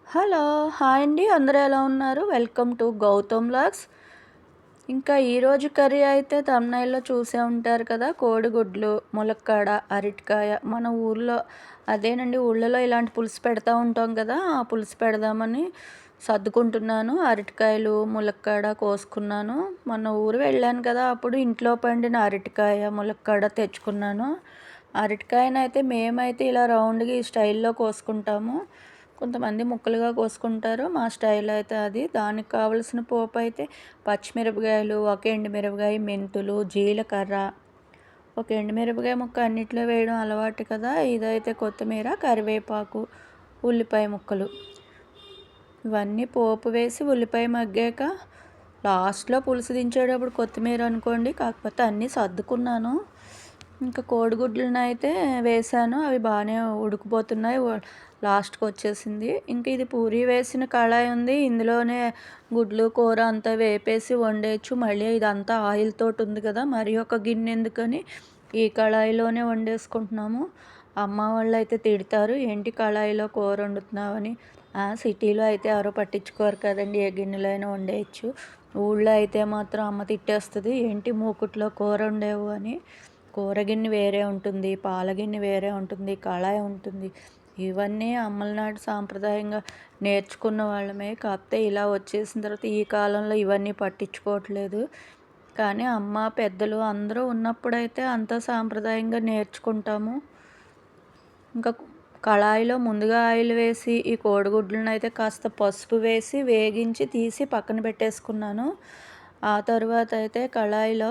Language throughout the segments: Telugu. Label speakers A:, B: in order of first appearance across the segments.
A: హలో! హాయ్ అండి. అందరూ ఎలా ఉన్నారు? Welcome to Gautam vlogs. ఇంకా ఈరోజు కర్రీ అయితే థంబ్‌నెయిల్‌లో చూసే ఉంటారు కదా! కోడిగుడ్లు, ములక్కాడ, అరటికాయ. మన ఊర్లో అదేనండి, ఊళ్ళలో ఇలాంటి పులుసు పెడతా ఉంటాం కదా! ఆ పులుసు పెడదామని సర్దుకుంటున్నాను. అరటికాయలు, ములక్కాడ కోసుకున్నాను. మొన్న ఊరు వెళ్ళాను కదా! అప్పుడు ఇంట్లో పండిన అరటికాయ, ములక్కాడ తెచ్చుకున్నాను. అరటికాయనైతే మేమైతే ఇలా రౌండ్‌గా ఈ స్టైల్‌లో కోసుకుంటాము. కొంతమంది ముక్కలుగా కోసుకుంటారు. మా స్టైల్ అయితే అది. దానికి కావలసిన పోపు అయితే పచ్చిమిరపకాయలు, ఒక ఎండుమిరపకాయ, మెంతులు, జీలకర్ర, ఒక ఎండుమిరపకాయ ముక్క అన్నిట్లో వేయడం అలవాటు కదా! ఇదైతే కొత్తిమీర, కరివేపాకు, ఉల్లిపాయ ముక్కలు, ఇవన్నీ పోపు వేసి ఉల్లిపాయ మగ్గాక లాస్ట్‌లో పులుసు దించేటప్పుడు కొత్తిమీర అనుకోండి. కాకపోతే అన్నీ సర్దుకున్నాను. ఇంకా కోడిగుడ్లనైతే వేశాను. అవి బాగానే ఉడికిపోతున్నాయి. లాస్ట్‌కి వచ్చేసింది. ఇంక ఇది పూరి వేసిన కళాయి ఉంది. ఇందులోనే గుడ్లు, కూర అంతా వేపేసి వండేయచ్చు. మళ్ళీ ఇదంతా ఆయిల్ తోటి ఉంది కదా! మరి ఒక గిన్నె ఎందుకని ఈ కళాయిలోనే వండేసుకుంటున్నాము. అమ్మ వాళ్ళైతే తిడతారు, ఏంటి కళాయిలో కూర వండుతున్నావని. సిటీలో అయితే ఎవరో పట్టించుకోరు కదండి, ఏ గిన్నెలో అయినా వండేయచ్చు. ఊళ్ళో అయితే మాత్రం అమ్మ తిట్టేస్తుంది, ఏంటి మూకుట్లో కూర వండావు అని. కూర గిన్నె వేరే ఉంటుంది, పాల గిన్నె వేరే ఉంటుంది, కళాయి ఉంటుంది. ఇవన్నీ అమ్మల నాటి సాంప్రదాయంగా నేర్చుకున్న వాళ్ళమే. కాకపోతే ఇలా వచ్చేసిన తర్వాత ఈ కాలంలో ఇవన్నీ పట్టించుకోవట్లేదు. కానీ అమ్మ, పెద్దలు అందరూ ఉన్నప్పుడైతే అంతా సాంప్రదాయంగా నేర్చుకుంటాము. ఇంకా కళాయిలో ముందుగా ఆయిల్ వేసి ఈ కోడిగుడ్లను అయితే కాస్త పసుపు వేసి వేగించి తీసి పక్కన పెట్టేసుకున్నాను. ఆ తర్వాత అయితే కళాయిలో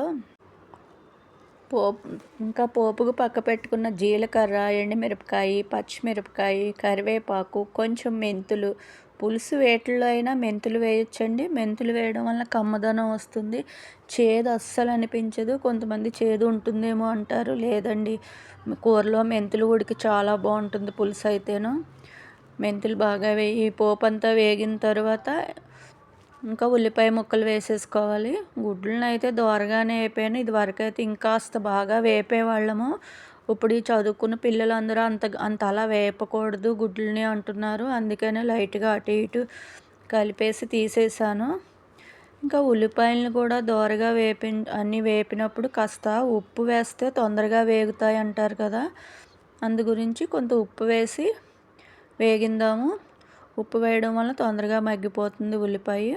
A: పోపుకు పక్క పెట్టుకున్న జీలకర్ర, ఎండుమిరపకాయ, పచ్చిమిరపకాయ, కరివేపాకు, కొంచెం మెంతులు. పులుసు వేటిల్లో అయినా మెంతులు వేయొచ్చండి. మెంతులు వేయడం వల్ల కమ్మదనం వస్తుంది. చేదు అస్సలు అనిపించదు. కొంతమంది చేదు ఉంటుందేమో అంటారు. లేదండి, కూరలో మెంతులు ఉడికి చాలా బాగుంటుంది పులుసు అయితేను. మెంతులు బాగా వేయి పోపంతా వేగిన తర్వాత ఇంకా ఉల్లిపాయ ముక్కలు వేసేసుకోవాలి. గుడ్లను అయితే దోరగానే వేపాను. ఇదివరకు అయితే ఇంకాస్త బాగా వేపేవాళ్ళము. ఇప్పుడు ఈ చదువుకున్న పిల్లలందరూ అంత అలా వేపకూడదు గుడ్లని అంటున్నారు. అందుకనే లైట్గా అటు ఇటు కలిపేసి తీసేసాను. ఇంకా ఉల్లిపాయలను కూడా దోరగా అన్నీ వేపినప్పుడు కాస్త ఉప్పు వేస్తే తొందరగా వేగుతాయి అంటారు కదా! అందు గురించి కొంత ఉప్పు వేసి వేగిందాము. ఉప్పు వేయడం వల్ల తొందరగా మగ్గిపోతుంది ఉల్లిపాయ.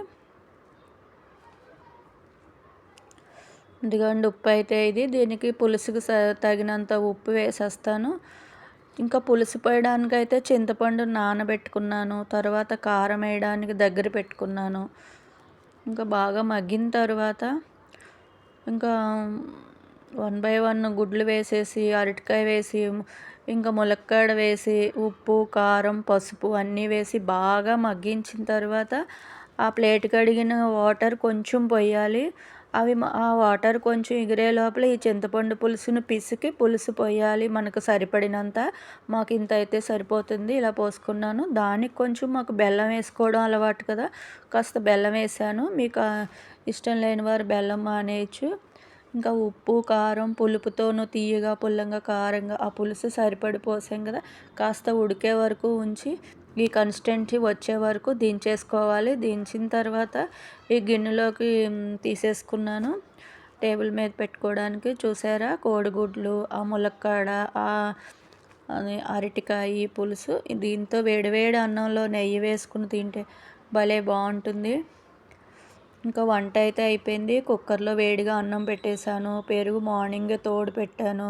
A: ఇదిగోండి ఉప్పు అయితే ఇది. దీనికి పులుసుకు తగినంత ఉప్పు వేసేస్తాను. ఇంకా పులుసు పోయడానికైతే చింతపండు నానబెట్టుకున్నాను. తర్వాత కారం వేయడానికి దగ్గర పెట్టుకున్నాను. ఇంకా బాగా మగ్గిన తర్వాత ఇంకా 1 బై 1 గుడ్లు వేసేసి, అరటికాయ వేసి, ఇంకా ములక్కాడ వేసి, ఉప్పు, కారం, పసుపు అన్నీ వేసి బాగా మగ్గించిన తర్వాత ఆ ప్లేట్ కడిగిన వాటర్ కొంచెం పొయ్యాలి. ఆ వాటర్ కొంచెం ఎగిరే లోపల ఈ చింతపండు పులుసును పిసికి పులుసు పోయాలి మనకు సరిపడినంత. మాకు ఇంత అయితే సరిపోతుంది. ఇలా పోసుకున్నాను. దానికి కొంచెం మాకు బెల్లం వేసుకోవడం అలవాటు కదా! కాస్త బెల్లం వేసాను. మీకు ఇష్టం లేని వారు బెల్లం మానేయచ్చు. ఇంకా ఉప్పు, కారం, పులుపుతోనూ తీయగా, పుల్లంగా, కారంగా ఆ పులుసు సరిపడి పోసాం కదా! కాస్త ఉడికే వరకు ఉంచి ఈ కన్సిస్టెన్సీ వచ్చే వరకు దించేసుకోవాలి. దించిన తర్వాత ఈ గిన్నెలోకి తీసేసుకున్నాను. టేబుల్ మీద పెట్టుకోవడానికి. చూసారా, కోడిగుడ్లు, ఆ ములక్కాడ, అది అరటికాయ పులుసు. దీంతో వేడివేడి అన్నంలో నెయ్యి వేసుకుని తింటే భలే బాగుంటుంది. ఇంకా వంట అయితే అయిపోయింది. కుక్కర్లో వేడిగా అన్నం పెట్టేశాను. పెరుగు మార్నింగే తోడు పెట్టాను,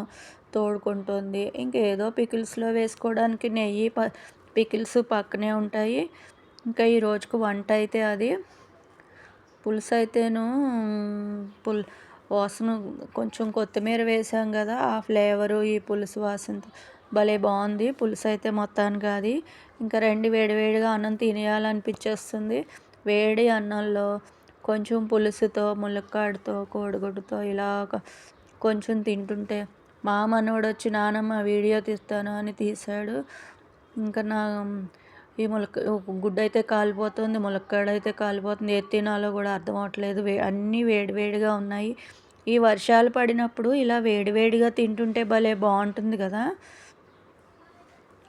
A: తోడుకుంటుంది. ఇంకేదో పికిల్స్లో వేసుకోవడానికి నెయ్యి, పికిల్స్ పక్కనే ఉంటాయి. ఇంకా ఈ రోజుకు వంట అయితే అది. పులుసు అయితేను వాసన కొంచెం కొత్తిమీర వేసాం కదా, ఆ ఫ్లేవరు ఈ పులుసు వాసనతో భలే బాగుంది. పులుసు అయితే మొత్తానికి అది. ఇంకా వేడివేడిగా అన్నం తినేయాలనిపించేస్తుంది. వేడి అన్నంలో కొంచెం పులుసుతో, ములక్కాడతో, కోడిగుడ్డుతో ఇలా కొంచెం తింటుంటే మా మనవడు వచ్చి, నానమ్మ వీడియో తీస్తాను అని తీశాడు. ఇంకా ఈ గుడ్డు అయితే కాలిపోతుంది, ములక్కాడ అయితే కాలిపోతుంది. ఏది తినాలో కూడా అర్థం అవ్వట్లేదు. అన్నీ వేడివేడిగా ఉన్నాయి. ఈ వర్షాలు పడినప్పుడు ఇలా వేడివేడిగా తింటుంటే భలే బాగుంటుంది కదా!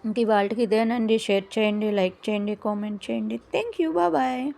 A: ఇంక ఇవాళకి ఇదేనండి. షేర్ చేయండి, లైక్ చేయండి, కామెంట్ చేయండి. Thank you. బాయ్.